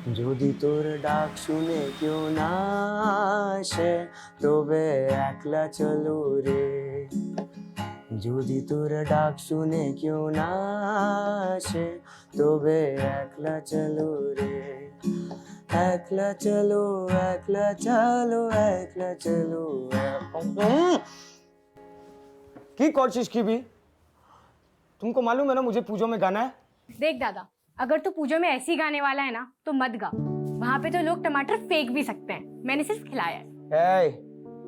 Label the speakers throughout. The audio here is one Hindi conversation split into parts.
Speaker 1: যদি তোর ডাক শুনে কেউ না আসে তবে একলা চলো রে। যদি তোর ডাক শুনে কেউ না আসে তবে একলা চলো রে। একলা চলো একলা চলো একলা চলো। কি করছিস কি भी? तुमको मालूम है ना मुझे पूजो में गाना है।
Speaker 2: देख दादा, अगर तू पूजो में ऐसी गाने वाला है ना तो मत गा। वहाँ पे तो लोग टमाटर फेंक भी सकते हैं, मैंने सिर्फ खिलाया है।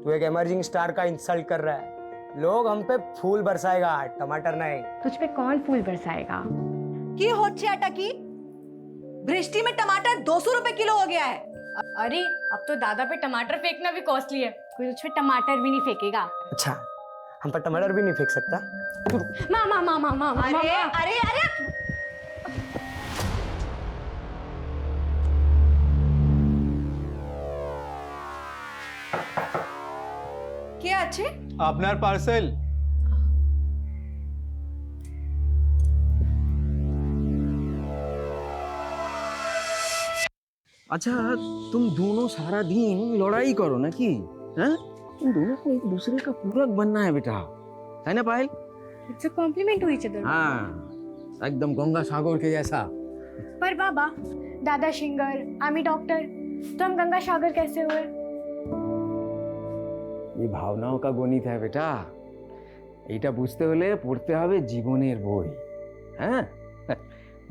Speaker 1: तू एक इमर्जिंग स्टार का इंसल्ट कर रहा है। लोग हम पे फूल बरसाएगा, टमाटर नहीं।
Speaker 2: तुझ पे कौन फूल बरसाएगा?
Speaker 3: की होच्छे अटकी बृष्टि में टमाटर 200 रुपए किलो हो गया है।
Speaker 2: अरे अब तो दादा पे टमाटर फेंकना भी कॉस्टली है, कोई तुझ पे टमाटर भी नहीं फेंकेगा।
Speaker 1: अच्छा, हम पर टमाटर भी नहीं फेंक सकता।
Speaker 2: मामा मामा मामा
Speaker 3: अरे अरे अरे কে আছে?
Speaker 4: আপনার পার্সেল।
Speaker 5: अच्छा तुम दोनों सारा दिन लड़ाई करो ना कि हैं? तुम दोनों को एक दूसरे का पूरक बनना है बेटा, है ना Payal?
Speaker 2: It's a compliment to each other.
Speaker 5: हाँ एकदम गंगा सागर के जैसा।
Speaker 2: पर बाबा, दादा सिंगर, आमी डॉक्टर, तो हम गंगा सागर कैसे हुए?
Speaker 5: ये भावनाओं का गणित है बेटा। এটা বুঝতে হলে পড়তে হবে জীবনের বই। হ্যাঁ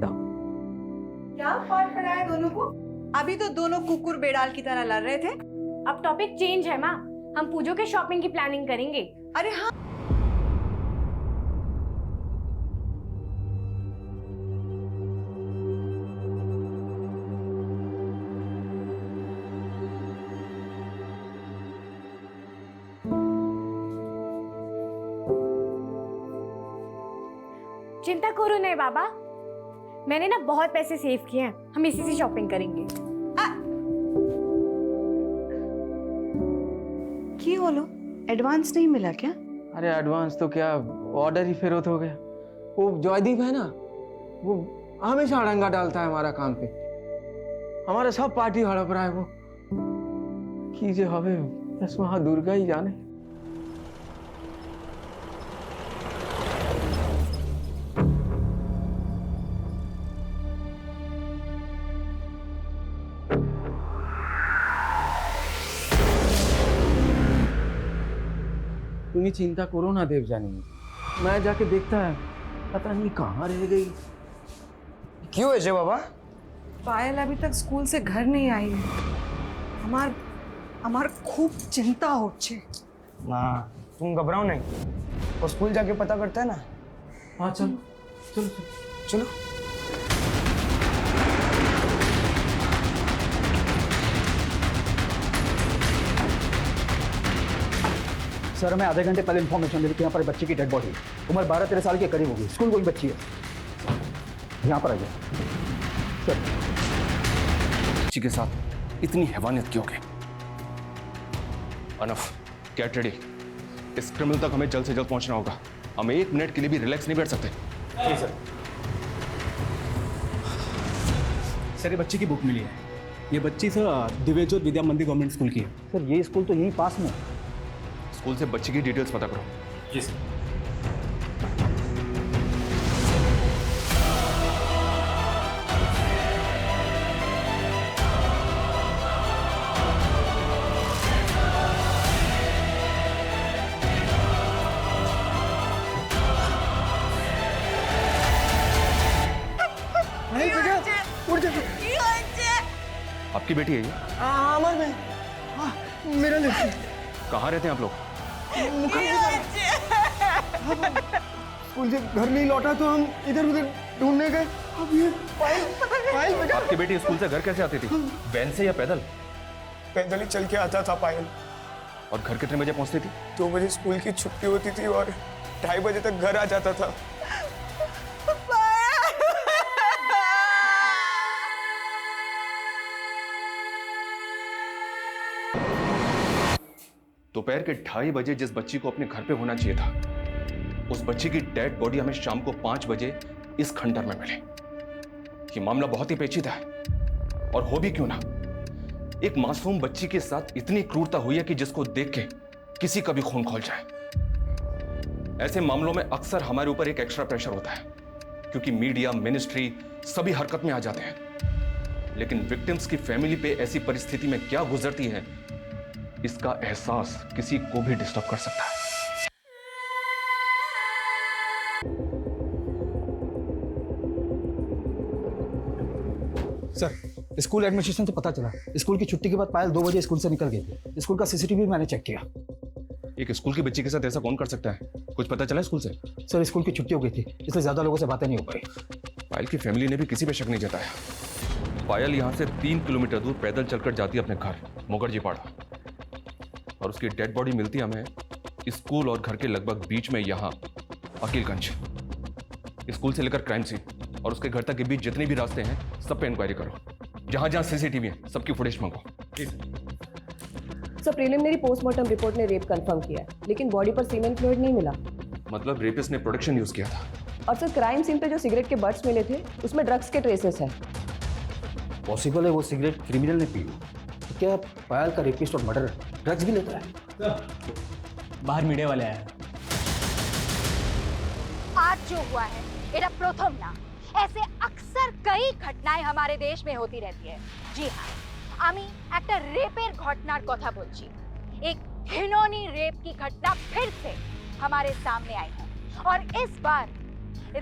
Speaker 5: দাও।
Speaker 3: क्या फर्क पड़ा है दोनों को? अभी तो दोनों कुकुर बेडाल की तरह लड़ रहे थे।
Speaker 2: अब टॉपिक चेंज है माँ, हम पूजो के शॉपिंग की प्लानिंग करेंगे।
Speaker 3: अरे हाँ,
Speaker 2: चिंता करो नहीं बाबा, मैंने ना बहुत पैसे सेव किए हैं, हम इसी से शॉपिंग करेंगे।
Speaker 3: की होलो एडवांस नहीं मिला क्या?
Speaker 5: अरे एडवांस तो क्या, ऑर्डर ही फेरत हो गया। वो जयदीप है ना, वो हमेशा अड़ंगा डालता है हमारा काम पे। हमारा सब पार्टी हड़प रहा है वो। की जे हवे बस वहाँ दुर्गा ही जाने। तुम्हें चिंता करो ना देवजानी, मैं जाके देखता है पता नहीं कहाँ रह गई।
Speaker 1: क्यों है बाबा?
Speaker 3: पायल अभी तक स्कूल से घर नहीं आई है। हमार खूब चिंता होच्छे।
Speaker 1: माँ तुम घबराओ नहीं, वो स्कूल जाके पता करते हैं ना।
Speaker 5: हाँ चलो चलो
Speaker 1: चलो।
Speaker 6: सर हमें आधे घंटे पहले इन्फॉर्मेशन मिली कि यहाँ पर एक बच्ची की डेड बॉडी, उम्र 12-13 साल के करीब होगी, स्कूल कोई बच्ची है। यहाँ पर आइए सर।
Speaker 7: बच्ची के साथ इतनी हैवानियत क्यों की? Enough, get ready. इस क्रिमिनल तक हमें जल्द से जल्द पहुंचना होगा। हम 1 मिनट के लिए भी रिलैक्स नहीं बैठ सकते।
Speaker 6: जी सर।
Speaker 4: सर ये बच्ची की बुक मिली है। ये बच्ची सर दिव्यज्योत विद्या मंदिर गवर्नमेंट स्कूल की है।
Speaker 6: सर ये स्कूल तो यहीं पास में है।
Speaker 7: स्कूल से बच्ची की डिटेल्स पता करो।
Speaker 4: जी सर।
Speaker 7: आपकी बेटी है ये?
Speaker 1: अमर में मेरा लड़की।
Speaker 7: कहाँ रहते हैं आप लोग?
Speaker 1: स्कूल से घर नहीं लौटा तो हम इधर उधर ढूंढने गए। अब ये पायल बेटा।
Speaker 7: आपकी बेटी स्कूल से घर कैसे आती थी? वैन से या पैदल?
Speaker 1: पैदल ही चल के आता था पायल।
Speaker 7: और घर कितने बजे पहुंचती थी?
Speaker 1: 2 बजे स्कूल की छुट्टी होती थी और 2:30 बजे तक घर आ जाता था।
Speaker 7: दोपहर के 2:30 बजे जिस बच्ची को अपने घर पे होना चाहिए था, उस बच्ची की डेड बॉडी हमें शाम को 5 बजे इस खंडर में मिली। ये मामला बहुत ही पेचीदा है। और हो भी क्यों ना, एक मासूम बच्ची के साथ इतनी क्रूरता हुई है कि जिसको देख के किसी का भी खून खौल जाए। ऐसे मामलों में अक्सर हमारे ऊपर एक एक्स्ट्रा प्रेशर होता है, क्योंकि मीडिया, मिनिस्ट्री सभी हरकत में आ जाते हैं। लेकिन विक्टिम्स की फैमिली पे ऐसी परिस्थिति में क्या गुजरती है, इसका एहसास किसी को भी डिस्टर्ब कर सकता है।
Speaker 6: सर, स्कूल एडमिनिस्ट्रेशन से पता चला स्कूल की छुट्टी के बाद पायल 2 बजे स्कूल से निकल गई थी। स्कूल का सीसीटीवी मैंने चेक किया।
Speaker 7: एक स्कूल की बच्ची के साथ ऐसा कौन कर सकता है? कुछ पता चला स्कूल से?
Speaker 6: सर, स्कूल की छुट्टी हो गई थी, इसलिए ज्यादा लोगों से बातें नहीं हो पाई।
Speaker 7: पायल की फैमिली ने भी किसी पे शक नहीं जताया। पायल यहाँ से 3 किलोमीटर दूर पैदल चलकर जाती है अपने घर मुखर्जी पाड़ा, और उसकी डेड बॉडी मिलती हमें स्कूल और घर के लगभग बीच में यहाँ अकीलगंज। स्कूल से लेकर क्राइम सीन और उसके घर तक के बीच जितने भी रास्ते हैं सब पे इंक्वायरी करो। जहां जहां सीसीटीवी है सबकी फुटेज मंगो।
Speaker 8: सर, प्रीलिमिनरी पोस्टमार्टम रिपोर्ट ने रेप कंफर्म किया है, लेकिन बॉडी पर सीमेन फ्लूइड नहीं मिला।
Speaker 7: मतलब रेपिस्ट ने प्रोडक्शन यूज किया था।
Speaker 8: और सर, क्राइम सीन पे जो सिगरेट के बट्स मिले थे उसमें ड्रग्स के ट्रेसेस हैं।
Speaker 6: पॉसिबल है वो सिगरेट क्रिमिनल ने पी हो। तो क्या पायल का रेपिस्ट और मर्डर ड्रग्स भी लेता है?
Speaker 4: बाहर मीडिया वाले आए।
Speaker 9: आज जो हुआ है এটা প্রথম না, ऐसे अक्सर कई घटनाएं हमारे देश में होती रहती है। जी हाँ, আমি একটা রেপের ঘটনার কথা বলছি। एक घिनौनी रेप की घटना फिर से हमारे सामने आई है, और इस बार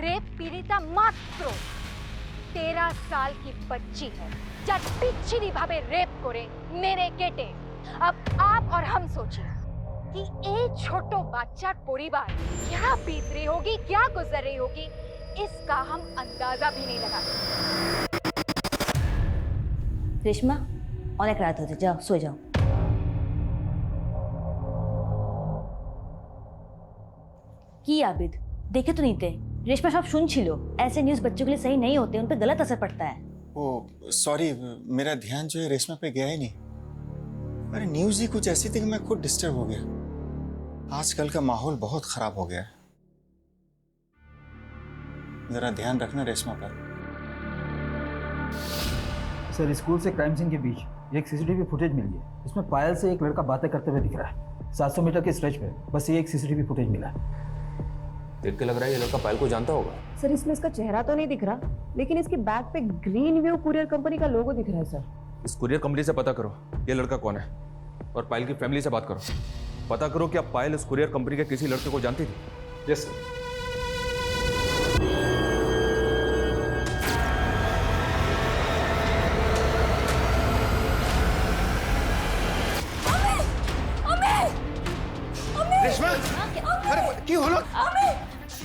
Speaker 9: रेप पीड़िता मात्र 13 साल की बच्ची है, যার বিচ্ছিন্নভাবে রেপ করে মেরে কেটে। अब आप और हम सोचिए कि एक छोटो बच्चार परिवार क्या बीत रही होगी, क्या गुजर रही होगी, इसका हम अंदाजा भी नहीं लगा सकते।
Speaker 10: रेशमा, অনেক রাত হচ্ছে, যাও শুয়ে যাও। কি आबिद, देखे तो नहीं थे? रेशमा सब सुन छिलो। ऐसे न्यूज़ बच्चों के लिए सही नहीं होते, उन पर गलत असर पड़ता है।
Speaker 11: ओ सॉरी, मेरा ध्यान जो है रेशमा पे गया ही नहीं। अरे न्यूज़ ही कुछ ऐसी थी कि मैं खुद डिस्टर्ब हो गया। आजकल का माहौल बहुत खराब हो गया है, जरा ध्यान रखना रेशमा पर।
Speaker 6: सर, स्कूल से क्राइम सीन के बीच एक सीसीटीवी फुटेज मिली है। इसमें पायल से एक लड़का बातें करते हुए दिख रहा है। 700 मीटर के स्ट्रेच पे बस ये एक सीसीटीवी फुटेज मिला है।
Speaker 5: देख के लग रहा है ये लड़का पायल को जानता होगा।
Speaker 8: सर, इसमें इसका चेहरा तो नहीं दिख रहा, लेकिन इसके बैग पे ग्रीन व्यू कुरियर कंपनी का लोगो दिख रहा है। सर,
Speaker 7: इस कुरियर कंपनी से पता करो ये लड़का कौन है, और पायल की फैमिली से बात करो। पता करो क्या पायल इस कुरियर कंपनी के किसी लड़के को जानती थी?
Speaker 4: Yes sir.
Speaker 11: रेशमा, अरे क्यों हलो?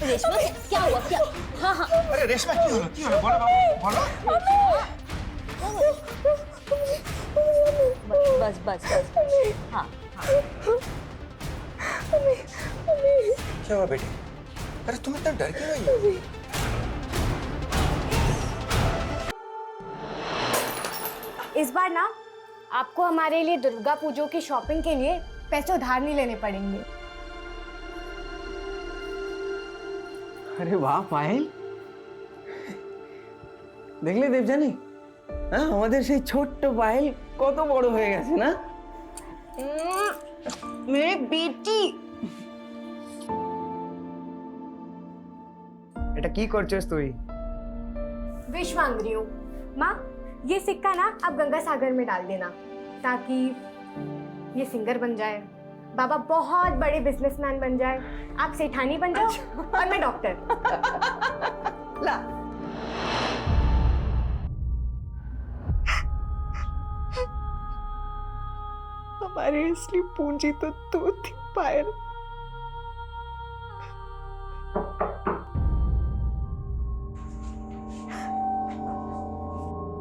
Speaker 10: रेशमा, क्या हुआ? क्या? हाँ हाँ,
Speaker 11: अरे रेशमा क्यों हलो? बोलो बाबू, बोलो।
Speaker 10: बस बस बस। हाँ हाँ।
Speaker 11: क्या हुआ बेटी? अरे तुम इतना डर क्यों रही हो?
Speaker 2: इस बार ना आपको हमारे लिए दुर्गा पूजा की शॉपिंग के लिए पैसे उधार नहीं लेने पड़ेंगे।
Speaker 5: अरे वाह पायल, দেখলে দেবজানি, হ্যাঁ আমাদের সেই ছোট্ট পায়েল কত বড় হয়ে গেছে না?
Speaker 2: मेरी बेटी।
Speaker 1: এটা কি করছস তুই?
Speaker 2: विश मांग रही हूँ। माँ, ये सिक्का ना आप गंगा सागर में डाल देना, ताकि ये सिंगर बन जाए, बाबा बहुत बड़े बिजनेसमैन बन जाए, आप सेठानी बन जाओ और मैं डॉक्टर।
Speaker 8: ला, हमारी असली पूंजी तो तू थी पायल।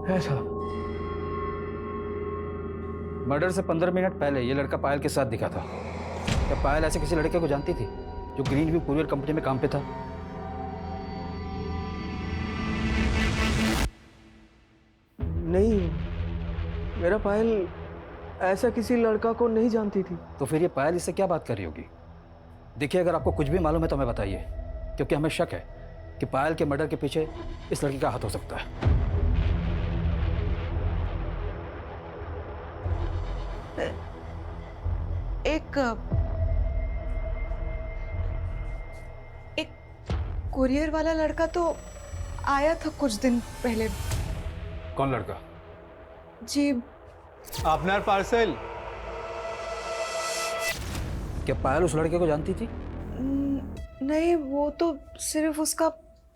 Speaker 6: ऐसा मर्डर से 15 मिनट पहले ये लड़का पायल के साथ दिखा था। क्या पायल ऐसे किसी लड़के को जानती थी जो ग्रीन व्यू कुरियर कंपनी में काम पे था?
Speaker 5: नहीं, मेरा पायल ऐसा किसी लड़का को नहीं जानती थी।
Speaker 6: तो फिर ये पायल इससे क्या बात कर रही होगी? देखिए, अगर आपको कुछ भी मालूम है तो हमें बताइए, क्योंकि हमें शक है कि पायल के मर्डर के पीछे इस लड़की का हाथ हो सकता है।
Speaker 3: एक कुरियर वाला लड़का तो आया था कुछ दिन पहले।
Speaker 4: कौन लड़का?
Speaker 3: जी
Speaker 1: আপনার পার্সেল।
Speaker 6: क्या पायल उस लड़के को जानती थी?
Speaker 3: नहीं, वो तो सिर्फ उसका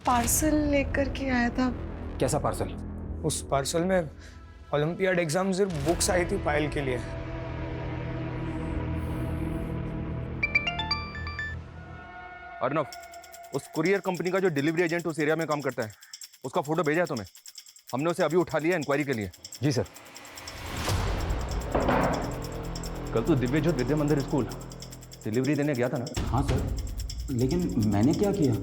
Speaker 3: पार्सल लेकर के आया था।
Speaker 6: कैसा पार्सल?
Speaker 1: उस पार्सल में ओलंपियाड एग्जाम से बुक्स आई थी पायल के लिए।
Speaker 7: अर्नव, उस कुरियर कंपनी का जो डिलीवरी एजेंट उस एरिया में काम करता है, उसका फोटो भेजा है तुम्हें? हमने उसे अभी उठा लिया इंक्वायरी के लिए।
Speaker 6: जी सर।
Speaker 7: कल तो दिव्यज्योत विद्या मंदिर स्कूल डिलीवरी देने गया था ना?
Speaker 6: हाँ सर, लेकिन मैंने क्या किया?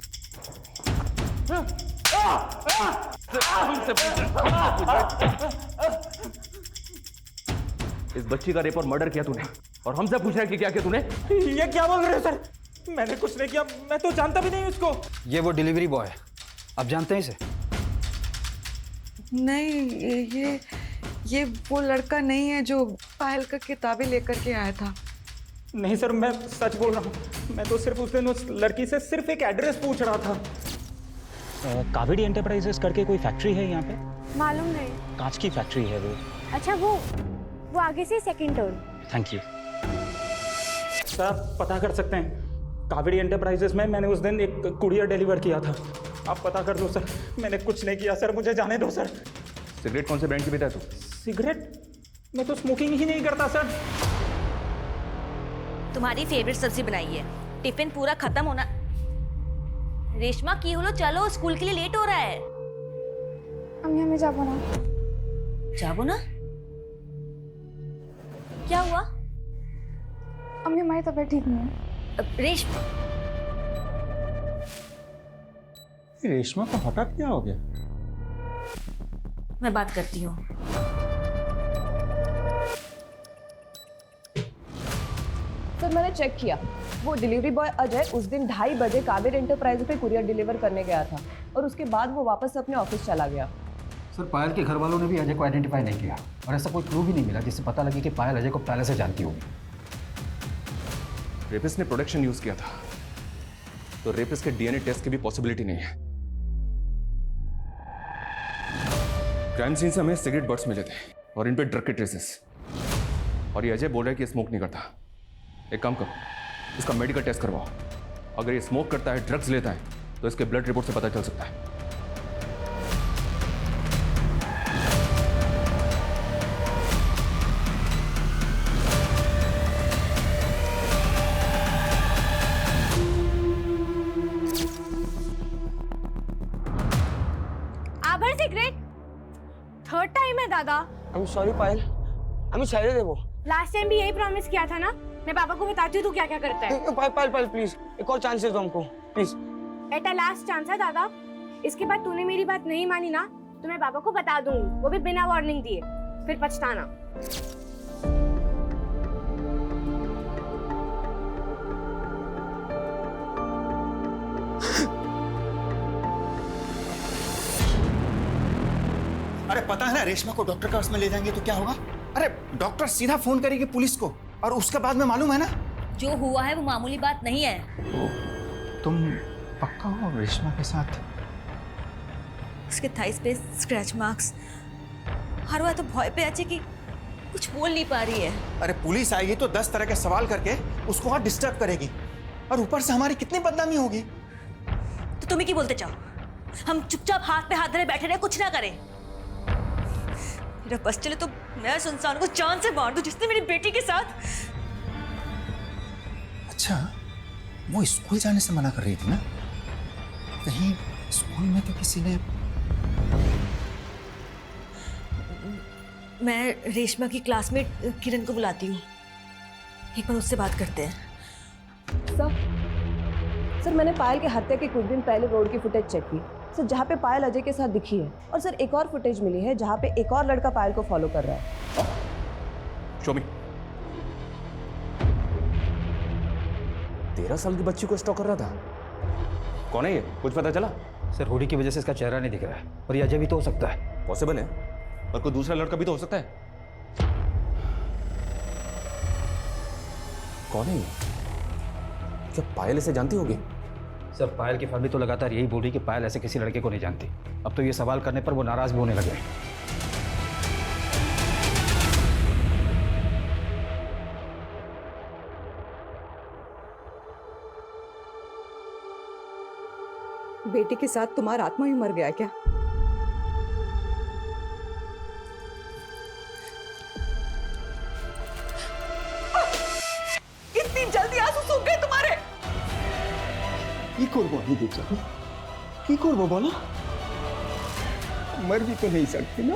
Speaker 7: इस बच्ची का रेप और मर्डर किया तूने, और हमसे पूछ रहा है कि क्या किया तूने?
Speaker 5: ये क्या बोल रहे हो सर? मैंने कुछ नहीं किया, मैं तो जानता भी नहीं उसको।
Speaker 6: ये वो डिलीवरी बॉय है, आप जानते हैं इसे?
Speaker 3: नहीं, ये वो लड़का नहीं है जो पायल का किताबें लेकर के आया था।
Speaker 5: नहीं सर, मैं सच बोल रहा हूँ। मैं तो सिर्फ उस दिन उस लड़की से सिर्फ एक एड्रेस पूछ रहा था।
Speaker 12: कावेरी एंटरप्राइजेस करके कोई फैक्ट्री है यहाँ पे?
Speaker 2: मालूम नहीं।
Speaker 12: कांच की फैक्ट्री है वो।
Speaker 2: अच्छा, वो आगे से second turn.
Speaker 12: Thank you
Speaker 5: sir, आप पता कर सकते हैं कावेरी एंटरप्राइजेस में मैंने उस दिन एक कुरियर डिलीवर किया था। आप पता कर दो सर, मैंने कुछ नहीं किया सर, मुझे जाने दो सर।
Speaker 7: सिगरेट कौन से ब्रांड की पीता है तू?
Speaker 5: सिगरेट? मैं तो स्मोकिंग ही नहीं करता सर।
Speaker 10: तुम्हारी फेवरेट सब्जी बनाई है, टिफिन पूरा खत्म होना। रेशमा की हो लो, चलो स्कूल के लिए लेट हो रहा है।
Speaker 2: अम्मी हमें जाबो ना।
Speaker 10: जाबो ना? क्या हुआ?
Speaker 2: अम्मी हमारी तबीयत ठीक नहीं है।
Speaker 10: रेशमा,
Speaker 11: रेशमा को हठात क्या हो गया?
Speaker 10: मैं बात करती हूँ।
Speaker 8: सर मैंने चेक किया, वो डिलीवरी बॉय अजय उस दिन 2:30 बजे कावेरी एंटरप्राइज पे कुरियर डिलीवर करने गया था और उसके बाद वो वापस अपने ऑफिस चला गया।
Speaker 6: सर, पायल के घर वालों ने भी अजय को आइडेंटिफाई नहीं किया और ऐसा कोई क्लू भी नहीं मिला जिससे पता लगे कि पायल अजय को पहले से जानती होगी।
Speaker 7: रेपिस्ट ने प्रोडक्शन यूज किया था, तो रेपिस्ट के डीएनए टेस्ट की भी पॉसिबिलिटी नहीं है। क्राइम सीन से हमें सिगरेट बट्स मिले थे और इन पे ड्रग के ट्रेसेस, और ये अजय बोल रहा है कि स्मोक नहीं करता। एक काम करो, इसका मेडिकल टेस्ट करवाओ। अगर ये स्मोक करता है, ड्रग्स लेता है, तो इसके ब्लड रिपोर्ट से पता चल सकता है।
Speaker 2: आभर सिगरेट थर्ड टाइम है दादा।
Speaker 5: I'm sorry Payal, I'm sorry देवो।
Speaker 2: लास्ट टाइम भी यही प्रॉमिस किया था ना। मैं पापा को बताती हूँ तू क्या क्या करता है।
Speaker 5: पायल प्लीज, एक और चांस दे दो हमको प्लीज।
Speaker 2: एटा लास्ट चांस है दादा। इसके बाद तूने मेरी बात नहीं मानी ना तो मैं पापा को बता दूंगी, वो भी बिना वार्निंग दिए, फिर पछताना।
Speaker 11: अरे पता है ना, रेशमा को डॉक्टर के पास में ले जाएंगे तो क्या होगा? अरे डॉक्टर सीधा फोन करेगी पुलिस को, और उसके बाद में मालूम है ना,
Speaker 10: जो हुआ है वो मामूली बात नहीं है।
Speaker 11: तुम पक्का हो रेशमा के साथ?
Speaker 10: उसके थाइस पे स्क्रैच मार्क्स, हर बार तो भय पे अच्छे कि कुछ बोल नहीं पा रही है।
Speaker 11: अरे पुलिस आएगी तो 10 तरह के सवाल करके उसको और डिस्टर्ब करेगी, और ऊपर से हमारी कितनी बदनामी होगी।
Speaker 10: तो तुम्हें क्या बोलते चाहो? हम चुपचाप हाथ पे हाथ धरे बैठे रहे, कुछ ना करें? मेरा बस चले तो मैं सुनसान को जान से मार दूं जिसने मेरी बेटी के साथ।
Speaker 11: अच्छा, वो स्कूल जाने से मना कर रही थी ना? कहीं स्कूल में तो किसी ने...
Speaker 10: मैं रेशमा की क्लासमेट किरण को बुलाती हूँ, एक बार उससे बात करते हैं।
Speaker 8: सर मैंने पायल के हत्या के कुछ दिन पहले रोड की फुटेज चेक की सर, जहाँ पे पायल अजय के साथ दिखी है, और सर एक और फुटेज मिली है जहाँ पे एक और लड़का पायल को फॉलो कर रहा है।
Speaker 7: शो मी। 13 साल की बच्ची को स्टॉक कर रहा था। कौन है ये, कुछ पता चला?
Speaker 6: सर, हुडी की वजह से इसका चेहरा नहीं दिख रहा है, और ये अजय भी तो हो सकता है।
Speaker 7: पॉसिबल है, पर कोई दूसरा लड़का भी तो हो सकता है। कौन है ये? क्या पायल इसे जानती होगी?
Speaker 6: सर पायल की फैमिली तो लगातार यही बोल रही कि पायल ऐसे किसी लड़के को नहीं जानती। अब तो ये सवाल करने पर वो नाराज भी होने लगे हैं।
Speaker 3: बेटी के साथ तुम्हारा आत्मा ही मर गया क्या? इतनी जल्दी आंसू सूख गए तुम्हारे?
Speaker 1: কি করবো আমি বেচারা, কি করবো বলো? मर भी तो नहीं सकती ना।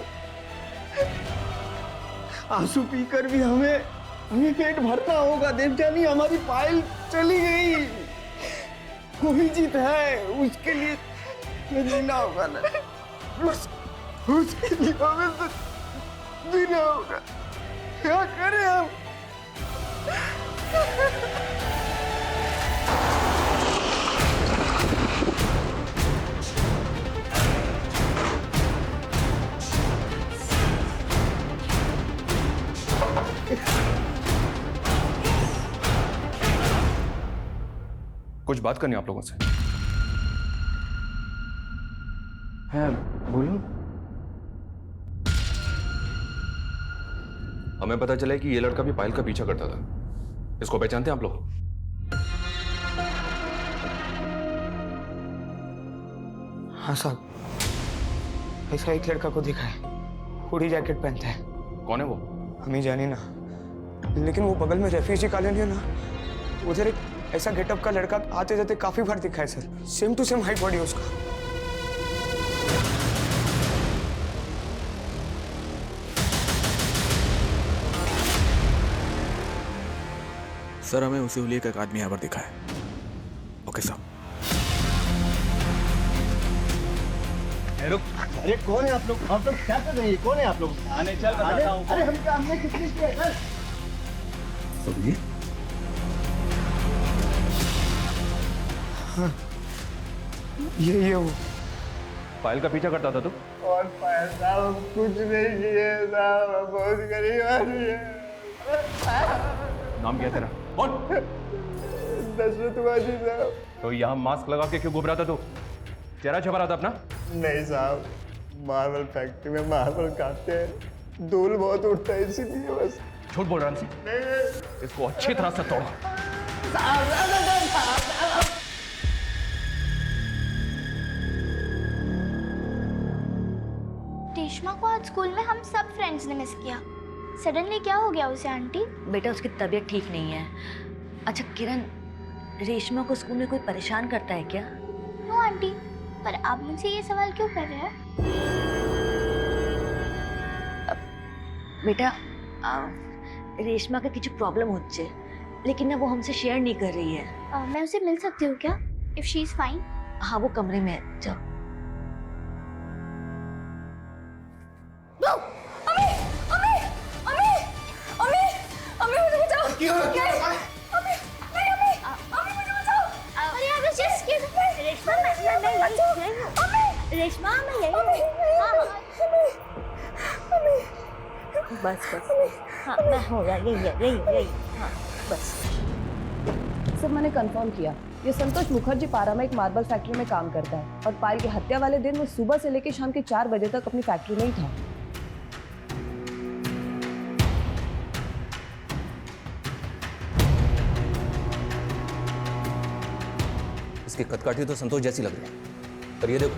Speaker 1: आंसू पीकर भी हमें पेट भरना होगा। देवजानी, हमारी पायल चली गई, कोई जीत है, उसके लिए ये जीना होगा ना, उसके लिए हमें तो जीना होगा। क्या करें हम?
Speaker 7: कुछ बात करनी है आप लोगों से।
Speaker 5: है, बोलो।
Speaker 7: हमें पता चला कि ये लड़का भी पायल का पीछा करता था। इसको पहचानते हैं आप लोग?
Speaker 1: हाँ साहब, ऐसा एक लड़का को देखा है, हुडी जैकेट पहनता है।
Speaker 7: कौन है वो?
Speaker 1: हम ही जाने ना, लेकिन वो बगल में रेफ्यूजी कॉलोनी है ना, उधर एक ऐसा गेटअप का लड़का आते जाते काफी बार दिखा है sir. Same to same height body है उसका।
Speaker 13: सर हमें उसी हुलिये का एक आदमी यहाँ पर दिखा है। ओके साहब।
Speaker 1: अरे कौन है आप लोग? क्या कर रहे हैं? कौन है आप लोग?
Speaker 6: आने चल, बताता हूं।
Speaker 1: अरे हमने किसने किया सर?
Speaker 13: समझिए।
Speaker 1: हाँ, ये वो
Speaker 7: पायल का पीछा करता था तू?
Speaker 1: और पायल साहब कुछ नहीं किए साहब, बहुत गरीब आदमी है।
Speaker 7: नाम क्या है तेरा? बोल।
Speaker 1: दशरथ वाजी साहब।
Speaker 7: तो यहाँ मास्क लगा के क्यों घूम रहा था तू? चेहरा छपा रहा था अपना?
Speaker 1: नहीं साहब, मार्बल फैक्ट्री में मार्बल काटते हैं, धूल बहुत उड़ता है इसीलिए बस।
Speaker 7: झूठ बोल रहा है?
Speaker 1: नहीं,
Speaker 7: इसको अच्छी तरह से तोड़ो।
Speaker 14: रेशमा को आज स्कूल में हम सब फ्रेंड्स ने मिस किया। सडनली क्या हो गया उसे आंटी?
Speaker 10: बेटा उसकी तबीयत ठीक नहीं है। अच्छा किरण, रेशमा को स्कूल में कोई परेशान करता है क्या?
Speaker 14: नो आंटी, पर आप मुझसे ये सवाल क्यों कर रहे हैं?
Speaker 10: बेटा रेशमा का কিছু प्रॉब्लम হচ্ছে, लेकिन ना वो हमसे शेयर नहीं कर रही है।
Speaker 14: मैं उसे मिल सकती हूँ क्या? If she is fine.
Speaker 10: हाँ वो कमरे में है, जाओ।
Speaker 14: रेशमा मैं यही
Speaker 10: बस हाँ मैं हूँ, यही हाँ बस।
Speaker 8: सर मैंने कंफर्म किया, ये संतोष मुखर्जी पारा में एक मार्बल फैक्ट्री में काम करता है और पायल की हत्या वाले दिन वो सुबह से लेकर शाम के 4 बजे तक अपनी फैक्ट्री में ही था।
Speaker 7: इसकी कदकाठी तो संतोष जैसी लग रही है, पर ये देखो,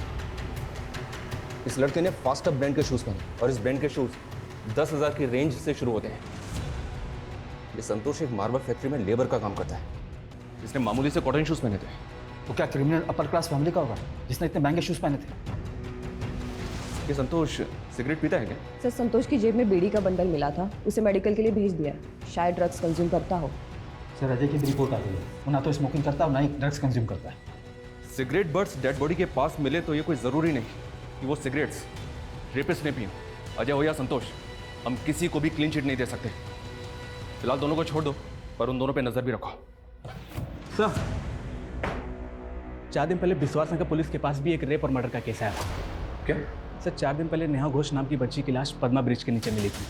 Speaker 7: इस लड़के ने फास्ट अप ब्रांड के शूज पहने और इस ब्रांड के शूज 10,000 की रेंज से शुरू होते हैं। ये संतोष एक मार्बल फैक्ट्री में लेबर का काम करता है। इसने मामूली से कॉटन शूज पहने थे।
Speaker 6: तो क्या क्रिमिनल अपर क्लास फैमिली का होगा जिसने इतने महंगे शूज पहने थे?
Speaker 7: ये संतोष सिगरेट पीता है क्या?
Speaker 8: सर संतोष की जेब में बीड़ी का बंडल मिला था, उसे मेडिकल के लिए भेज दिया, शायद ड्रग्स कंज्यूम करता हो।
Speaker 6: सर अजय की भी रिपोर्ट आ गई है, वो ना तो स्मोकिंग करता है ना ही ड्रग्स कंज्यूम करता है।
Speaker 7: सिगरेट बर्ड्स डेड बॉडी के पास मिले तो ये कोई जरूरी नहीं कि वो सिगरेट्स रेपिस्ट ने पी। अजय हो या संतोष, हम किसी को भी क्लीन चिट नहीं दे सकते। फिलहाल दोनों को छोड़ दो, पर उन दोनों पे नजर भी रखो।
Speaker 4: सर 4 दिन पहले बिस्वास नगर पुलिस के पास भी एक रेप और मर्डर का केस आया था।
Speaker 7: क्या?
Speaker 4: सर 4 दिन पहले नेहा घोष नाम की बच्ची की लाश पद्मा ब्रिज के नीचे मिली थी।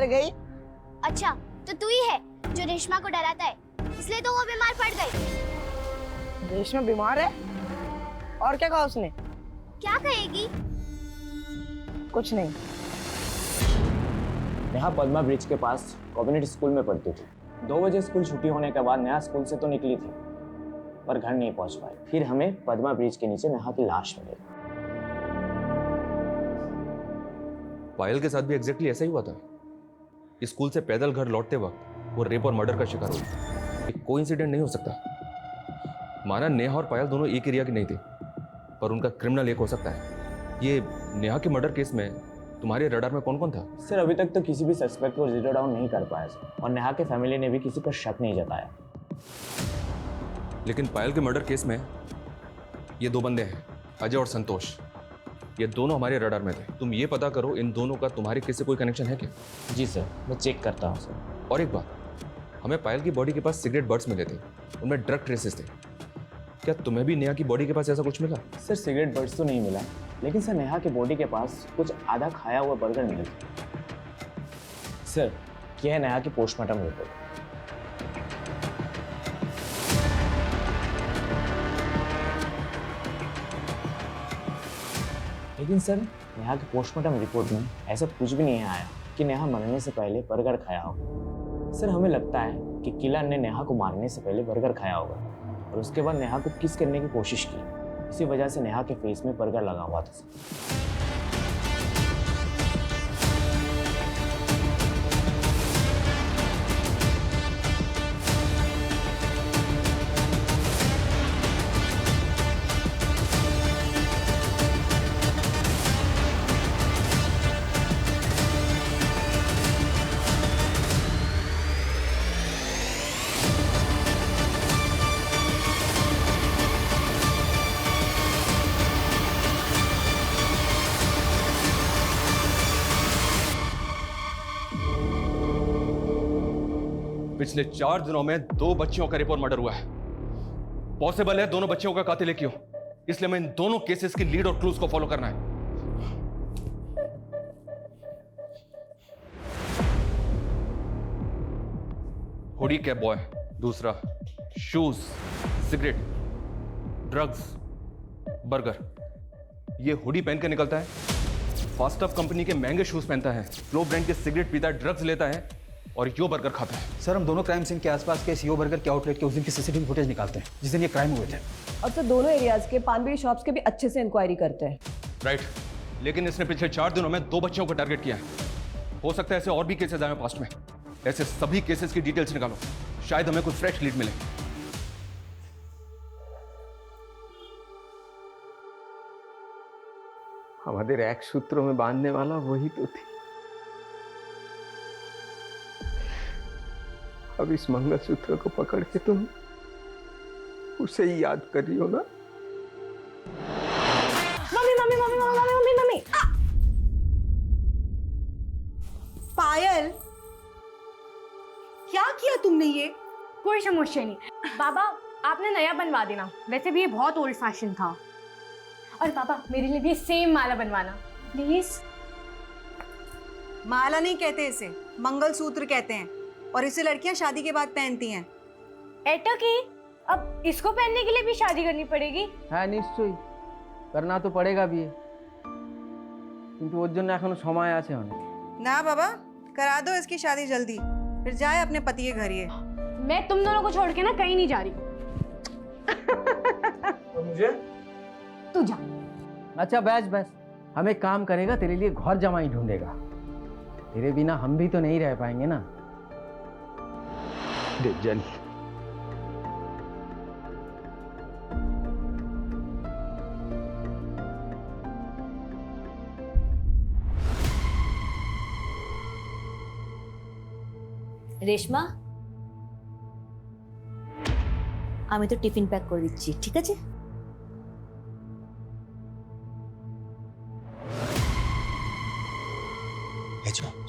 Speaker 15: गई।
Speaker 14: अच्छा, तो तू ही है जो रेशमा को डराता है, इसलिए तो वो बीमार पड़ गई।
Speaker 15: रेशमा बीमार है? और क्या कहा उसने?
Speaker 14: क्या कहेगी?
Speaker 15: कुछ नहीं।
Speaker 12: नेहा पद्मा ब्रिज के पास कम्युनिटी स्कूल में पढ़ती थी। 2 बजे स्कूल छुट्टी होने के बाद नेहा स्कूल से तो निकली थी, पर घर नहीं पहुंच पाई। फिर हमें पद्मा ब्रिज के नीचे नेहा की लाश मिली।
Speaker 7: पायल के साथ भी एग्जैक्टली ऐसा ही हुआ था। स्कूल से पैदल घर लौटते वक्त वो रेप और मर्डर का शिकार हुई। एक कोइंसिडेंट नहीं हो सकता। माना नेहा और पायल दोनों एक एरिया की नहीं थी, पर उनका क्रिमिनल एक हो सकता है। ये नेहा के मर्डर केस में तुम्हारे रडार में कौन कौन था?
Speaker 12: सर अभी तक तो किसी भी सस्पेक्ट को जीरो डाउन नहीं कर पाया सर, और नेहा के फैमिली ने भी किसी पर शक नहीं जताया।
Speaker 7: लेकिन पायल के मर्डर केस में ये 2 बंदे हैं, अजय और संतोष। ये दोनों हमारे रडार में थे। तुम ये पता करो इन दोनों का तुम्हारे केस से कोई कनेक्शन है क्या?
Speaker 12: जी सर, मैं चेक करता हूँ सर।
Speaker 7: और एक बात, हमें पायल की बॉडी के पास सिगरेट बर्ड्स मिले थे, उनमें ड्रग ट्रेसेस थे। क्या तुम्हें भी नेहा की बॉडी के पास ऐसा कुछ मिला?
Speaker 12: सर सिगरेट बर्ड्स तो नहीं मिला, लेकिन सर नेहा की बॉडी के पास कुछ आधा खाया हुआ बर्गर मिले थे। सर यह है नेहा की पोस्टमार्टम रिपोर्ट। लेकिन सर नेहा की पोस्टमार्टम रिपोर्ट में ऐसा कुछ भी नहीं आया कि नेहा मरने से पहले बर्गर खाया हो। सर हमें लगता है कि किलर ने नेहा को मारने से पहले बर्गर खाया होगा और उसके बाद नेहा को किस करने की कोशिश की। इसी वजह से नेहा के फेस में बर्गर लगा हुआ था।
Speaker 7: पिछले 4 दिनों में 2 बच्चियों का रेप और मर्डर हुआ है। पॉसिबल है दोनों बच्चियों का कातिल एक ही हो, इसलिए मैं इन दोनों केसेस की लीड और क्लूज को फॉलो करना है। हुडी कैप बॉय, दूसरा शूज, सिगरेट, ड्रग्स, बर्गर। ये हुडी पहन के निकलता है, फास्टअप कंपनी के महंगे शूज पहनता है, फ्लो ब्रांड के सिगरेट पीता है, ड्रग्स लेता है और यो बर्गर खाता है।
Speaker 6: सर हम दोनों क्राइम सीन के आसपास के यो बर्गर के आउटलेट के उस दिन की सीसीटीवी फुटेज निकालते हैं जिस दिन ये क्राइम हुए थे।
Speaker 8: और तो दोनों एरियाज के पान बीड़ी शॉप्स के भी अच्छे से इंक्वायरी करते हैं।
Speaker 7: राइट, लेकिन इसने पिछले 4 दिनों में 2 बच्चियों को टारगेट किया है। हो सकता है ऐसे और भी केसेस आए पास्ट में। ऐसे सभी केसेस की डिटेल्स निकालो, शायद हमें कुछ फ्रेश लीड मिले।
Speaker 5: हमारे एक सूत्रों में बांधने वाला वही तो थी। अब इस मंगलसूत्र को पकड़ के तुम उसे ही याद कर रही हो ना?
Speaker 2: Mummy mummy mummy mummy mummy mummy.
Speaker 3: Payal, क्या किया तुमने ये?
Speaker 2: कोई समस्या नहीं बाबा, आपने नया बनवा देना। वैसे भी ये बहुत ओल्ड फैशन था। और पापा मेरे लिए भी सेम माला बनवाना प्लीज।
Speaker 3: माला नहीं कहते इसे, मंगलसूत्र कहते हैं, और इसे लड़कियां शादी के बाद पहनती हैं।
Speaker 2: एटो की अब इसको पहनने के लिए भी शादी करनी पड़ेगी?
Speaker 5: हाँ निश्चय करना तो पड़ेगा भी है, किंतु ওর জন্য এখনো সময় আছে অনেক।
Speaker 3: ना बाबा, करा दो इसकी शादी जल्दी, फिर जाए अपने पति के घर। ये
Speaker 2: मैं तुम दोनों को छोड़ के ना कहीं नहीं जा रही।
Speaker 5: तो मुझे
Speaker 2: तू जा।
Speaker 5: अच्छा बस बस, हम एक काम करेगा, तेरे लिए घर जमाई ढूंढेगा। तेरे बिना हम भी तो नहीं रह पाएंगे ना। जल
Speaker 10: রেশমা, আমি তো টিফিন প্যাক করে দিচ্ছি, ঠিক আছে?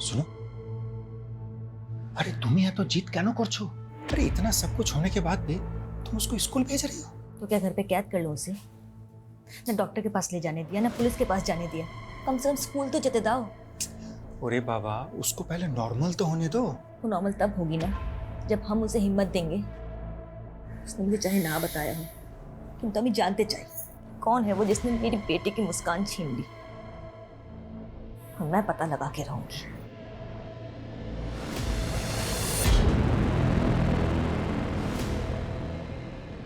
Speaker 11: सुनो, अरे तुम यहाँ तो जीत क्या नो करछो? अरे इतना सब कुछ होने के बाद भी तुम उसको स्कूल भेज रही हो?
Speaker 10: तो क्या घर पे कैद कर लो उसे? ना डॉक्टर के पास ले जाने दिया, ना पुलिस के पास जाने दिया। कम से कम स्कूल तो जेते दाओ।
Speaker 11: अरे बाबा, उसको पहले नॉर्मल तो होने दो।
Speaker 10: वो नॉर्मल तब होगी ना जब हम उसे हिम्मत देंगे। उसने मुझे चाहे ना बताया हो, किंतु हमें जानते चाहिए कौन है वो जिसने मेरी बेटी की मुस्कान छीन ली। और मैं पता लगा के रहूंगी।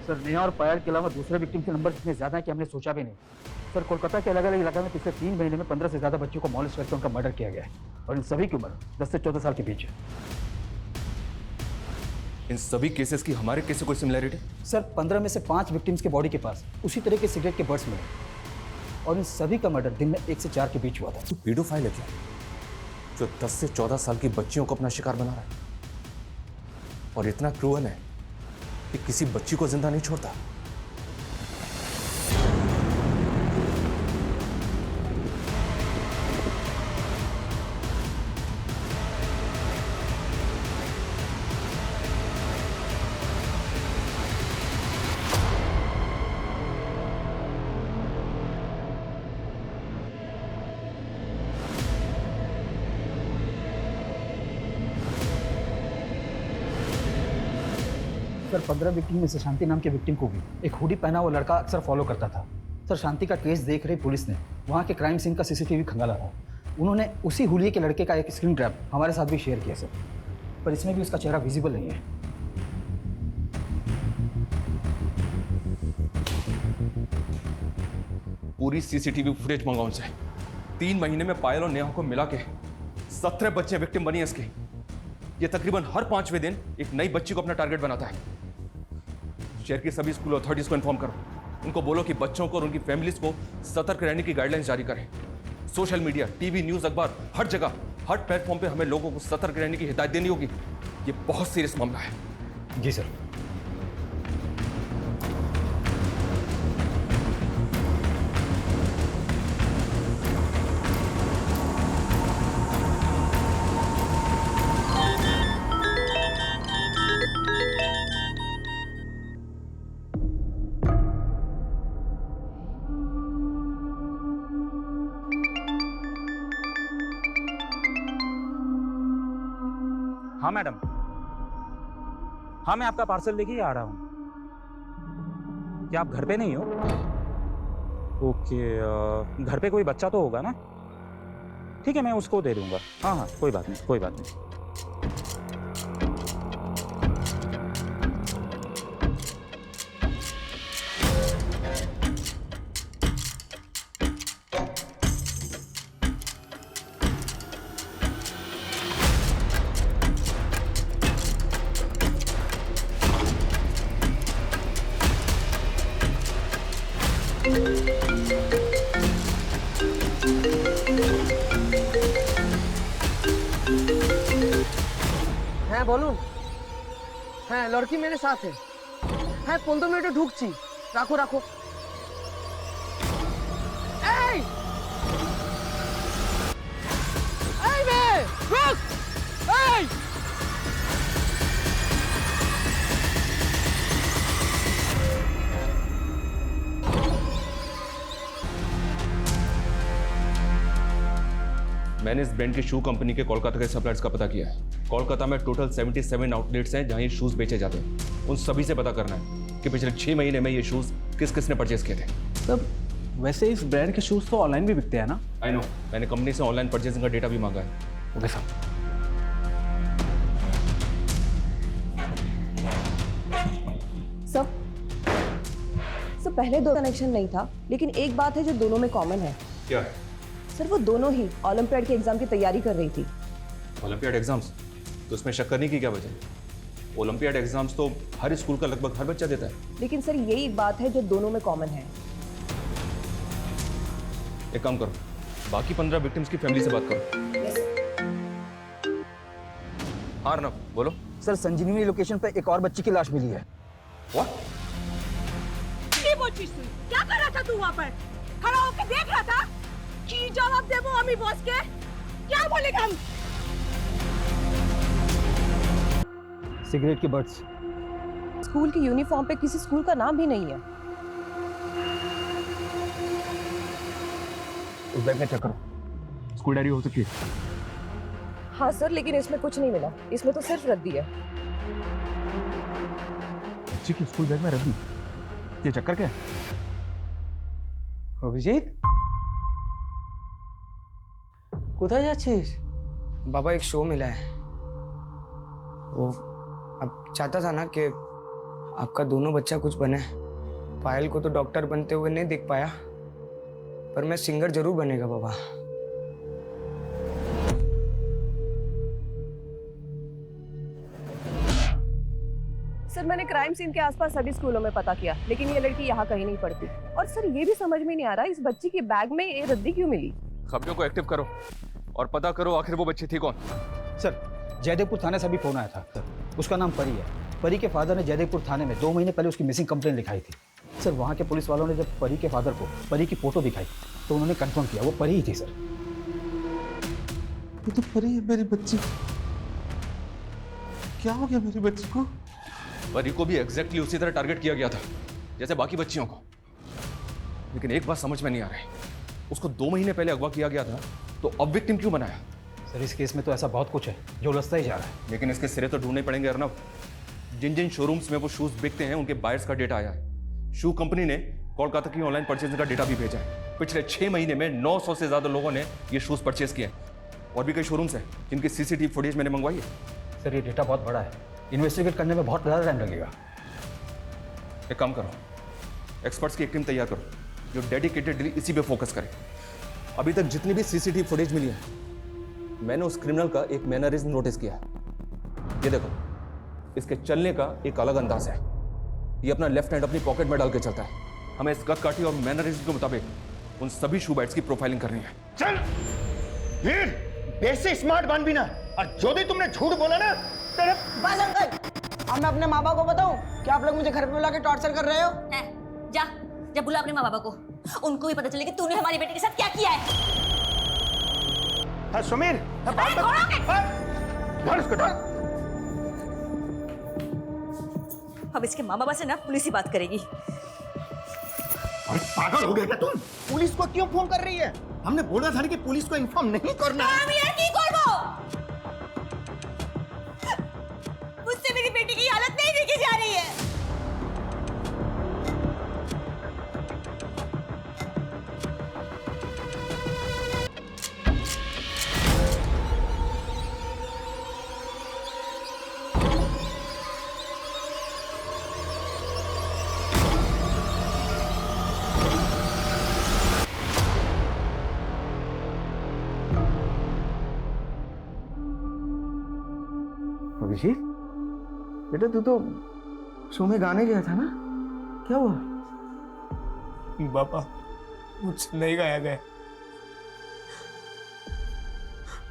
Speaker 6: सर, नेहा और पायल के अलावा दूसरे विक्टिम के नंबर इतने ज्यादा हैं कि हमने सोचा भी नहीं। सर, कोलकाता के अलग अलग इलाके में पिछले 3 महीने में 15 से ज्यादा बच्चों को मॉलेस्ट करके उनका मर्डर किया गया है और इन सभी की उम्र 10 से 14 साल के बीच है।
Speaker 7: इन सभी केसेस की हमारे केस से कोई सिमिलरिटी?
Speaker 6: सर, 15 में से 5 विक्टिम्स के बॉडी के पास उसी तरह के सिगरेट के बर्ड्स मिले और इन सभी का मर्डर दिन में 1 से 4 के बीच हुआ था।
Speaker 7: तो पेडोफाइल है क्या, जो 10 से 14 साल की बच्चियों को अपना शिकार बना रहा है और इतना क्रूअल है कि किसी बच्ची को जिंदा नहीं छोड़ता?
Speaker 6: सर, 15 विक्टिम में से शांति नाम के विक्टिम को भी एक हुडी पहना हुआ लड़का अक्सर फॉलो करता था। सर, शांति का केस देख रही पुलिस ने वहाँ के क्राइम सीन का सीसीटीवी खंगाला था। उन्होंने उसी हुलिये के लड़के का एक स्क्रीन ग्रैब हमारे साथ भी शेयर किया सर, पर इसमें भी उसका चेहरा विजिबल नहीं है।
Speaker 7: पूरी सीसीटीवी फुटेज मंगाओ उनसे। 3 महीने में पायल और नेहा को मिला के 17 बच्चे विक्टिम बनी है इसकी। ये तकरीबन हर 5वें दिन एक नई बच्ची को अपना टारगेट बनाता है। शहर की सभी स्कूल अथॉरिटीज को इन्फॉर्म करो। उनको बोलो कि बच्चों को और उनकी फैमिलीज को सतर्क रहने की गाइडलाइंस जारी करें। सोशल मीडिया, टीवी, न्यूज, अखबार, हर जगह, हर प्लेटफॉर्म पे हमें लोगों को सतर्क रहने की हिदायत देनी होगी। ये बहुत सीरियस मामला है।
Speaker 6: जी सर।
Speaker 16: हाँ मैडम, हाँ मैं आपका पार्सल लेके ही आ रहा हूँ। क्या आप घर पे नहीं हो? ओके, घर पे कोई बच्चा तो होगा ना? ठीक है, मैं उसको दे दूंगा। हाँ हाँ, कोई बात नहीं, कोई बात नहीं।
Speaker 15: হ্যাঁ বলুন। হ্যাঁ, লড়কি মেরে সাথে। হ্যাঁ, 15 মিনিটে ঢুকছি। রাখো রাখো। এই এই মেয়ে, রুক! এই
Speaker 7: मैंने इस ब्रांड की शू कंपनी के कोलकाता के सप्लायर्स का पता किया है। कोलकाता में टोटल 77 आउटलेट्स हैं जहां ये शूज बेचे जाते हैं। उन सभी से पता करना है कि पिछले 6 महीने में ये शूज किस किस ने परचेज किए थे।
Speaker 4: तब वैसे इस ब्रांड के शूज तो ऑनलाइन भी बिकते हैं ना?
Speaker 7: आई नो, मैंने कंपनी से ऑनलाइन परचेजिंग का डेटा भी मांगा है।
Speaker 4: Okay sir.
Speaker 8: सर पहले 2 कनेक्शन नहीं था, लेकिन एक बात है जो दोनों में कॉमन है।
Speaker 7: क्या है?
Speaker 8: सर, वो दोनों ही ओलंपियाड के एग्जाम की तैयारी कर रही थी।
Speaker 7: Olympiad exams? तो उसमें शक करने की क्या वजह? ओलंपियाड एग्जाम्स तो हर स्कूल का लगभग हर बच्चा देता है।
Speaker 8: लेकिन सर, यही एक बात है जो दोनों में कॉमन है।
Speaker 7: एक काम करो, बाकी 15 विक्टिम्स की फैमिली से बात करो। हाँ अर्नब, बोलो।
Speaker 6: सर, संजीवनी लोकेशन पे एक और बच्ची की लाश मिली है।
Speaker 7: What?
Speaker 10: क्या कर रहा था तू वहाँ पर? खड़ा होकर देख रहा था? की जवाब दे वो अम्मी बॉस के? क्या बोलेगा हम?
Speaker 6: सिगरेट के बर्ड्स।
Speaker 8: स्कूल की यूनिफॉर्म पे किसी स्कूल का नाम भी नहीं है।
Speaker 6: उस बैग में चेक करो।
Speaker 4: स्कूल डायरी हो सकती है।
Speaker 8: हाँ सर, लेकिन इसमें कुछ नहीं मिला, इसमें तो सिर्फ रद्दी है।
Speaker 16: बच्ची के स्कूल बैग में रद्दी, ये चक्कर क्या है?
Speaker 5: अभिजीत কোথায় যাচ্ছিস?
Speaker 15: बाबा एक शो मिला है, वो अब चाहता था ना कि आपका दोनों बच्चा कुछ बने। पायल को तो डॉक्टर बनते हुए नहीं देख पाया, पर मैं सिंगर जरूर बनेगा बाबा।
Speaker 8: सर मैंने क्राइम सीन के आसपास सभी स्कूलों में पता किया, लेकिन ये लड़की यहाँ कहीं नहीं पढ़ती। और सर ये भी समझ में नहीं आ रहा इस बच्ची के बैग में ये रद्दी क्यों मिली।
Speaker 7: खबरों को एक्टिव करो और पता करो आखिर वो बच्ची थी कौन।
Speaker 6: सर जयदेवपुर थाने से अभी फोन आया था सर, उसका नाम परी है। परी के फादर ने जयदेवपुर थाने में 2 महीने पहले उसकी मिसिंग कंप्लेंट लिखाई थी। सर वहाँ के पुलिस वालों ने जब परी के फादर को परी की फोटो दिखाई तो उन्होंने कंफर्म किया वो परी ही थी सर।
Speaker 13: ये तो परी है मेरी बच्ची। क्या हो गया मेरी बच्ची को?
Speaker 7: परी को भी एग्जैक्टली उसी तरह टारगेट किया गया था जैसे बाकी बच्चियों को। लेकिन एक बात समझ में नहीं आ रही, उसको 2 महीने पहले अगवा किया गया था तो अब विक्टिम क्यों बनाया?
Speaker 6: सर इस केस में तो ऐसा बहुत कुछ है जो उलझता ही जा रहा है।
Speaker 7: लेकिन इसके सिरे तो ढूंढने पड़ेंगे अर्नब। जिन जिन शोरूम्स में वो शूज बिकते हैं उनके बायर्स का डेटा आया है। शू कंपनी ने कोलकाता की ऑनलाइन परचेजिंग का डेटा भी भेजा है। पिछले 6 महीने में 900 से ज्यादा लोगों ने ये शूज परचेज किए हैं। और भी कई शोरूम्स हैं जिनकी सीसीटीवी फुटेज मैंने मंगवाई है।
Speaker 6: सर ये डेटा बहुत बड़ा है, इन्वेस्टिगेट करने में बहुत ज़्यादा टाइम लगेगा।
Speaker 7: एक काम करो, एक्सपर्ट्स की एक टीम तैयार करो जो डेडिकेटेडली इसी पे फोकस करे। अभी तक जितनी भी सीसीटीवी फुटेज मिली है, मैंने उस क्रिमिनल का एक मैनरिज्म नोटिस किया है। ये देखो, इसके चलने का एक अलग अंदाज है। ये अपना लेफ्ट हैंड अपनी पॉकेट में डाल के चलता है। हमें इस कद काठी और मैनरिज्म के मुताबिक उन सभी शू बाइट्स की प्रोफाइलिंग करनी है।
Speaker 11: चल वीर, बेसे स्मार्ट बन भी ना, और जो भी तुमने झूठ बोला ना तेरे।
Speaker 15: बस अंकल, अब मैं अपने माँ बाप को बताऊं कि आप लोग मुझे घर पे बुला के टॉर्चर कर रहे हो?
Speaker 10: जा जा बुला अपने माँ बाबा को, उनको भी पता चले कि तूने हमारी बेटी के साथ क्या किया है।
Speaker 11: हाँ सुमीर, धर इसको, धर।
Speaker 10: अब इसके माँ बाबा से ना पुलिस ही बात करेगी।
Speaker 11: अरे पागल हो गए क्या तुम? पुलिस को क्यों फोन कर रही है? हमने बोला था कि पुलिस को इन्फॉर्म नहीं करना है।
Speaker 10: मुझसे मेरी बेटी की हालत नहीं देखी जा रही है।
Speaker 5: अभिजीत बेटा तू तो शो में गाने गया था ना, क्या हुआ?
Speaker 1: बाबा मुझसे नहीं गाया गया,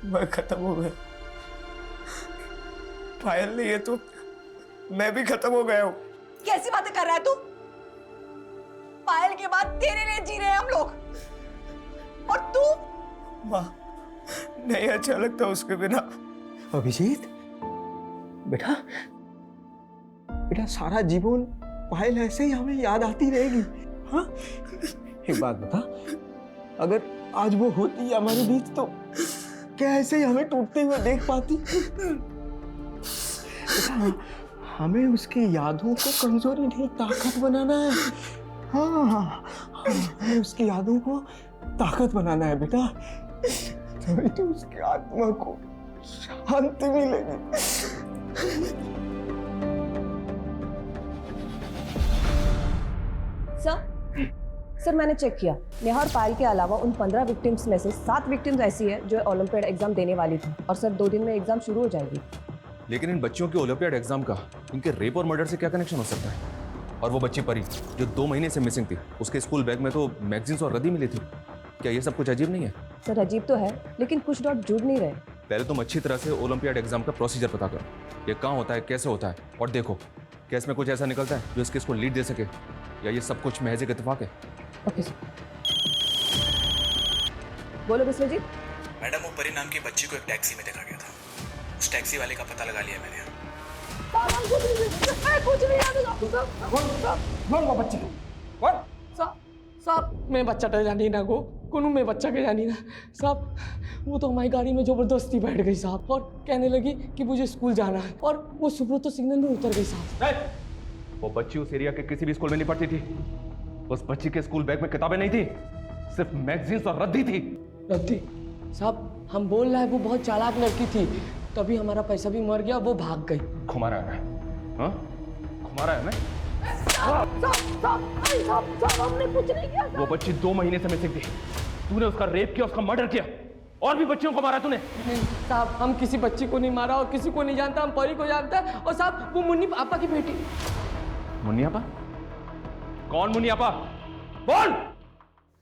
Speaker 1: मैं खत्म हो गया। पायल नहीं है तो मैं भी खत्म हो गया हूँ।
Speaker 8: कैसी बातें कर रहा है तू? पायल के बाद तेरे लिए जी रहे हैं हम लोग, और तू?
Speaker 1: माँ नहीं अच्छा लगता उसके बिना।
Speaker 5: अभिजीत बेटा, बेटा सारा जीवन पायल ऐसे ही हमें याद आती रहेगी। हाँ एक बात बता, अगर आज वो होती हमारे बीच तो क्या ऐसे ही हमें टूटते हुए देख पाती? बेटा हमें उसकी यादों को कमजोरी नहीं ताकत बनाना है। हाँ हमें उसकी यादों को ताकत बनाना है बेटा, तभी तो उसकी आत्मा को शांति मिलेगी।
Speaker 8: सर मैंने चेक किया, नेहा और पायल के अलावा उन 15 विक्टिम्स में से 7 विक्टिम्स ऐसी है जो ओलंपियाड एग्जाम देने वाली थी, और सर 2 दिन में एग्जाम शुरू हो जाएगी।
Speaker 7: लेकिन इन बच्चियों के ओलंपियाड एग्जाम का इनके रेप और मर्डर से क्या कनेक्शन हो सकता है? और वो बच्ची परी जो 2 महीने से मिसिंग थी, उसके स्कूल बैग में तो मैगजीन्स और रद्दी मिली थी। क्या ये सब कुछ अजीब नहीं है?
Speaker 8: सर अजीब तो है, लेकिन कुछ डॉट जुड़ नहीं रहे।
Speaker 7: पहले तुम अच्छी तरह से ओलंपियाड एग्जाम का प्रोसीजर पता करो, ये कहाँ होता है, कैसे होता है, और देखो क्या इसमें कुछ ऐसा निकलता है जो इस केस को लीड दे सके, या ये सब कुछ महज एक इत्तेफाक है।
Speaker 8: Okay sir. बोलो विश्वजीत।
Speaker 13: मैडम वो परी नाम की बच्ची को एक टैक्सी में देखा गया था, उस टैक्सी वाले का पता लगा लिया मैंने।
Speaker 15: बच्चे साहब मैं बच्चा तो जानी ना को
Speaker 5: कोनू में बच्चा के जानी ना साहब, वो तो हमारी गाड़ी में जबरदस्ती बैठ गई साहब और कहने लगी कि मुझे स्कूल जाना है और वो सुब्रत तो सिग्नल में उतर गई साहब।
Speaker 7: वो बच्ची उस एरिया के किसी भी स्कूल में नहीं पढ़ती थी। उस बच्ची के स्कूल बैग में किताबें नहीं थी, सिर्फ मैगजीन्स और रद्दी थी।
Speaker 5: रद्दी साहब, हम बोल रहे हैं वो बहुत चालाक लड़की थी, तभी हमारा पैसा भी मर गया, वो भाग गई।
Speaker 7: घुमा रहा है, हाँ? घुमा रहा है मैं?
Speaker 10: हमने कुछ नहीं किया।
Speaker 7: वो बच्ची 2 महीने से मिसिंग थी। तूने उसका रेप किया, उसका मर्डर किया, और भी बच्चियों को मारा तूने।
Speaker 5: साहब हम किसी बच्ची को नहीं मारा और किसी को नहीं जानता, हम परी को जानता है। और साहब वो मुन्नी आपा की बेटी।
Speaker 7: मुन्नी आपा? कौन मुन्नी आपा? बोल।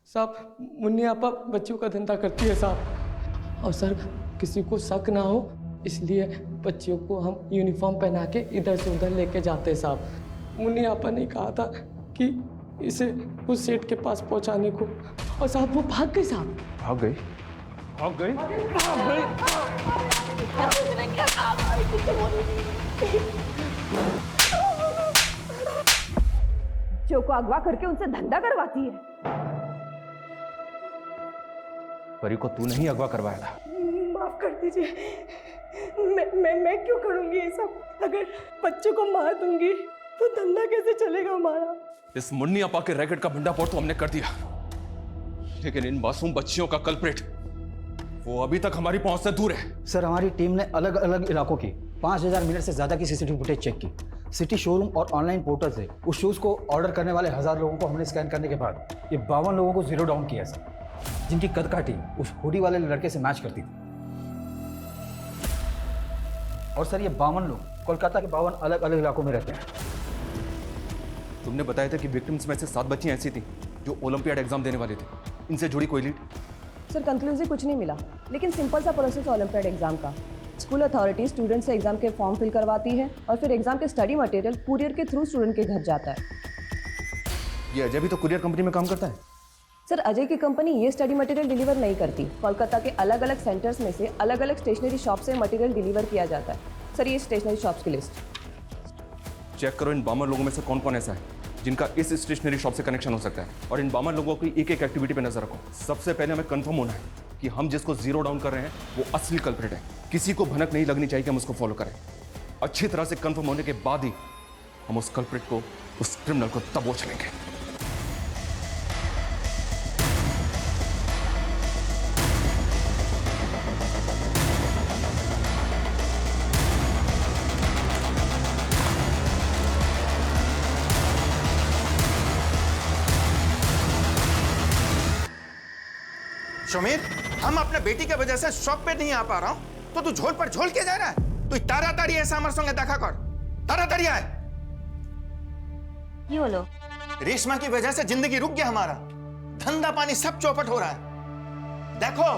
Speaker 5: साहब मुन्नी आपा बच्चियों का धंधा करती है साहब, और सर किसी को शक ना हो इसलिए बच्चियों को हम यूनिफॉर्म पहना के इधर से उधर लेके जाते हैं साहब। मुन्नी आपा ने कहा था कि इसे उस सेठ के पास पहुंचाने को, और साहब वो भाग गई साहब।
Speaker 7: भाग गई? भाग गई? भाग गई?
Speaker 8: बच्चों को अगवा करके उनसे धंधा करवाती है।
Speaker 7: परी को तू नहीं अगवा करवाया था?
Speaker 8: माफ कर दीजिए, मैं क्यों करूंगी ये सब? अगर बच्चों को मार दूंगी तो धंधा कैसे चलेगा हमारा?
Speaker 7: इस मुन्नी आपा के रैकेट का भंडाफोड़ तो हमने कर दिया, लेकिन इन मासूम बच्चियों का कल्प्रिट वो अभी तक हमारी पहुंच से दूर है।
Speaker 6: सर हमारी टीम ने अलग अलग इलाकों की 5000 मिनट से ज्यादा की सीसीटीवी फुटेज चेक की। सिटी शोरूम और ऑनलाइन पोर्टल से उस शूज को ऑर्डर करने वाले 1000 लोगों को हमने स्कैन करने के बाद ये 52 लोगों को जीरो डाउन किया सर, जिनकी कद काठी उस हुडी वाले लड़के से मैच करती थी। और सर ये 52 लोग कोलकाता के 52 अलग अलग इलाकों में रहते हैं।
Speaker 7: तुमने बताया था कि विक्टिम्स में से 7 बच्चियां ऐसी थी जो ओलंपियाड एग्जाम देने वाले थे। इनसे जुड़ी कोई लीड?
Speaker 8: सर कंक्लूसिव कुछ नहीं मिला, लेकिन सिंपल सा प्रोसेस ओलंपियाड एग्जाम का। स्कूल अथॉरिटी स्टूडेंट से एग्जाम के फॉर्म फिल करवाती है और फिर एग्जाम के स्टडी मटेरियल कुरियर के थ्रू स्टूडेंट के घर जाता है।
Speaker 7: ये अजय भी तो कुरियर कंपनी में काम करता है?
Speaker 8: सर अजय की कंपनी ये स्टडी मटेरियल डिलीवर नहीं करती। कोलकाता के अलग अलग सेंटर्स में से अलग अलग स्टेशनरी शॉप से मटेरियल डिलीवर किया जाता है। सर ये स्टेशनरी शॉप्स की लिस्ट
Speaker 7: चेक करो। इन 52 लोगों में से कौन कौन ऐसा है जिनका इस स्टेशनरी शॉप से कनेक्शन हो सकता है, और इन 52 लोगों की एक एक एक्टिविटी पे नजर रखो। सबसे पहले हमें कंफर्म होना है कि हम जिसको जीरो डाउन कर रहे हैं वो असली कल्प्रिट है। किसी को भनक नहीं लगनी चाहिए कि हम उसको फॉलो करें। अच्छी तरह से कंफर्म होने के बाद ही हम उस कल्प्रिट को, उस क्रिमिनल को दबोच लेंगे।
Speaker 11: सुमीर, हम अपने बेटी के वजह से शॉप पे नहीं आ पा रहा हूँ तो तू झोल पर झोल के जा रहा है। तू ताराताड़ी ऐसा हमारे संगे देखा कर। ताराताड़ी आए।
Speaker 10: ये बोलो।
Speaker 11: रेशमा की वजह से जिंदगी रुक गया हमारा, धंधा पानी सब चौपट हो रहा है। देखो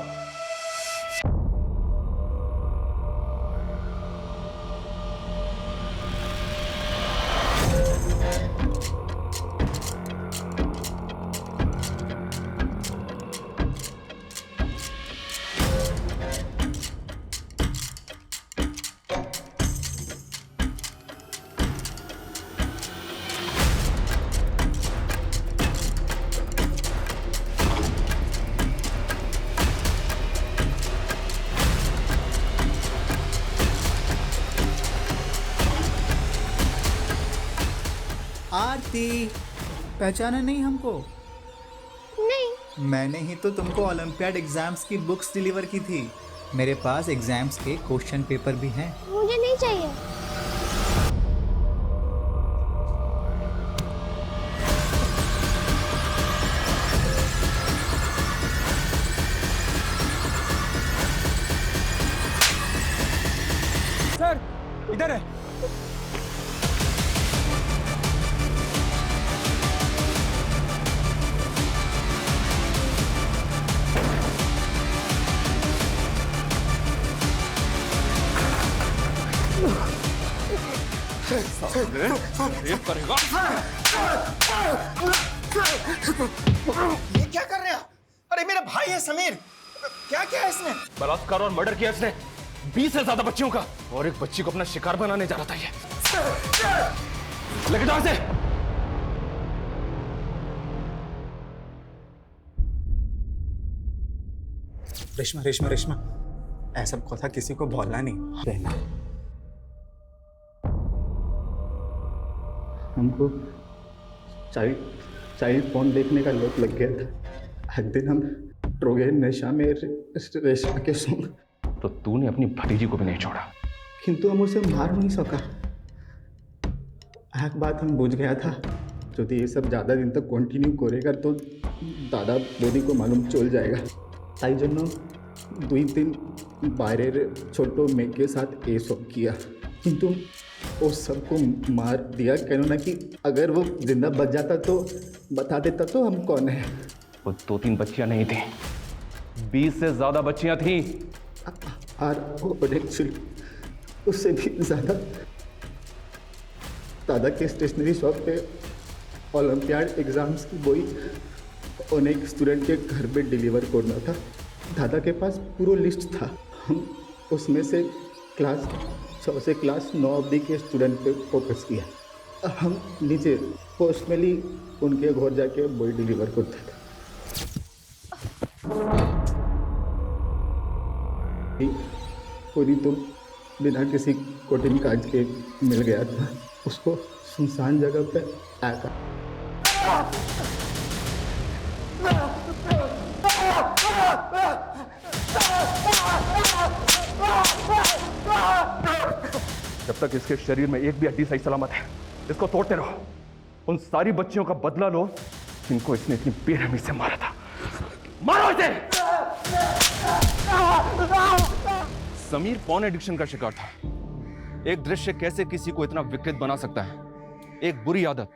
Speaker 17: आरती, पहचाना नहीं हमको?
Speaker 14: नहीं।
Speaker 17: मैंने ही तो तुमको ओलंपियाड एग्जाम्स की बुक्स डिलीवर की थी। मेरे पास एग्जाम्स के क्वेश्चन पेपर भी हैं।
Speaker 14: मुझे नहीं चाहिए।
Speaker 4: सर इधर है।
Speaker 7: रेप करेगा?
Speaker 11: ये क्या कर रहे हैं? अरे मेरा भाई है समीर, क्या क्या है इसने?
Speaker 7: बलात्कार और मर्डर किया इसने 20 से ज्यादा बच्चियों का, और एक बच्ची को अपना शिकार बनाने जा रहा था ये। लेके जाओ इसे।
Speaker 11: रेशमा रेशमा रेशमा ऐसा কথা किसी को बोलना नहीं रहना।
Speaker 4: हमको चाइल्ड फोन देखने का लत लग गया था। एक दिन हम रो गए नशा में रेशमा के संग।
Speaker 7: तो तूने अपनी भतीजी को भी नहीं छोड़ा।
Speaker 4: किंतु हम उसे मार नहीं सका। एक बात हम बुझ गया था, यदि ये सब ज़्यादा दिन तक कंटिन्यू करेगा तो दादा बोदी को मालूम चल जाएगा। ताई जन्नो 2-3 বাইরের ছোট মেয়েকে साथ ये सब किया, किंतु वो सबको मार दिया कहना कि अगर वो जिंदा बच जाता तो बता देता तो हम कौन है।
Speaker 7: वो 2-3 बच्चियां नहीं थी, 20 से ज्यादा बच्चियां थी। और एक्चुअली उससे भी ज्यादा दादा के स्टेशनरी शॉप पे ओलंपियाड एग्जाम्स की बोई अनेक स्टूडेंट के घर पे डिलीवर करना था। दादा के पास पूरा लिस्ट था। हम उसमें से क्लास 6 से क्लास 9 अवधि के स्टूडेंट पे फोकस किया। हम नीचे पर्सनली उनके घर जाके बोई डिलीवर करते थे। पूरी तो बिना किसी कठिन काज के मिल गया था। उसको सुनसान जगह पे आकर जब तक इसके शरीर में एक भी हड्डी सही सलामत है, इसको तोड़ते रहो। उन सारी बच्चियों का बदला लो जिनको इसने इतनी बेरहमी से मारा था। मारो इसे! समीर पॉर्न एडिक्शन का शिकार था। एक दृश्य कैसे किसी को इतना विकृत बना सकता है, एक बुरी आदत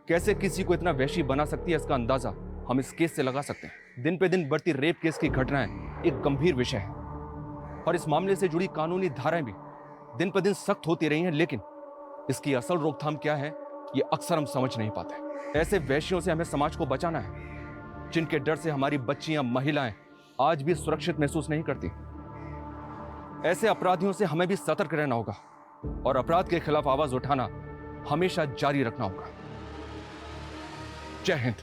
Speaker 7: कैसे किसी को इतना वैशी बना सकती है, इसका अंदाजा हम इस केस से लगा सकते हैं। दिन पे दिन बढ़ती रेप केस की घटनाएं एक गंभीर विषय है और इस मामले से जुड़ी कानूनी धाराएं भी दिन पर दिन सख्त होती रही हैं, लेकिन इसकी असल रोकथाम क्या है ये अक्सर हम समझ नहीं पाते। ऐसे वैश्यों से हमें समाज को बचाना है, जिनके डर से हमारी बच्चियां, महिलाएं आज भी सुरक्षित महसूस नहीं करती। ऐसे अपराधियों से हमें भी सतर्क रहना होगा और अपराध के खिलाफ आवाज उठाना हमेशा जारी रखना होगा। जय हिंद।